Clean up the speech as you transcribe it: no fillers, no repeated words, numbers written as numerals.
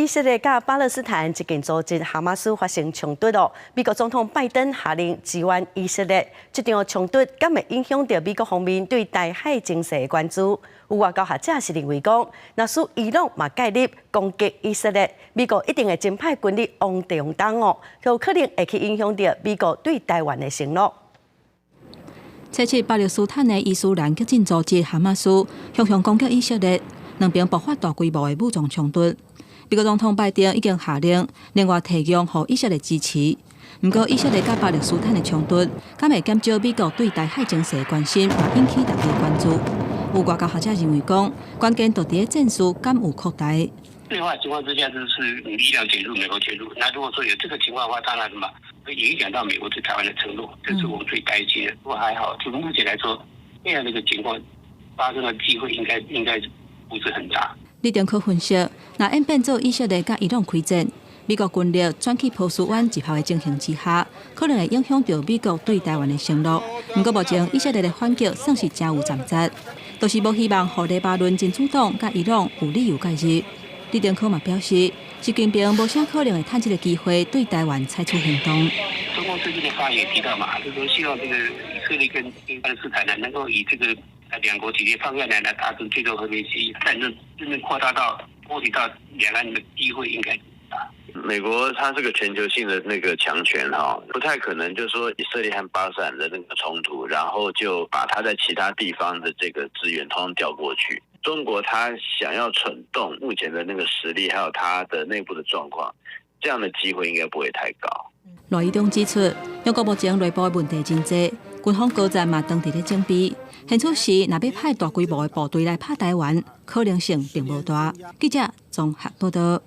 色列甲巴勒斯坦一件组织哈马斯发生冲突哦。美国总统拜登下令支援以色列，这场冲突敢会影响到美国方面对台海情势的关注？有外交学者是认为讲，若是伊朗嘛介入攻击以色列，美国一定会增派军力往地方东哦，有可能会去影响到美国对台湾的承诺。拆斥巴勒斯坦的伊斯兰激进组织哈马斯向攻击以色列，两边爆发大规模的武装冲突。美国总统拜登已经下令另外提供予以色列支持。不过，以色列甲巴勒斯坦的冲突，敢会减少美国对台海情势的关心，也引起大家关注。有外交学者认为讲，关键就伫战事敢有扩大。对话情况之下，就是力量介入，美国介入。那如果说有这个情况的话，当然什么会影响到美国对台湾的承诺，这是我们最担心的。不过还好，就目前来说，这样的一个情况发生的机会应该不是很大。立场可分析，若演变做以色列甲伊朗开战，美国军力转去波斯湾集合的情形之下，可能会影响到美国对台湾的承诺。不过目前以色列的反击算是真有站在，就是无希望互黎巴嫩真主党甲伊朗有理由介入。李登科嘛表示，习近平无啥可能会趁这个机会对台湾采取行动。中共最近的发言也提到嘛，就是说希望这个以色列跟巴勒斯坦呢，能够以这个两国解决方案来达成最终和平协议。战争真正扩大到波及到两岸的机会应该大。美国它是个全球性的那个强权哈，不太可能就是说以色列和巴勒斯坦的那个冲突，然后就把它在其他地方的这个资源通通调过去。中国它想要蠢动目前的那个实力，还有它的内部的状况，这样的机会应该不会太高。罗伊东指出，中国目前内部的问题真多，军方高层嘛当地咧整备，现出时若要派大规模的部队来拍台湾，可能性并无大。记者综合报道。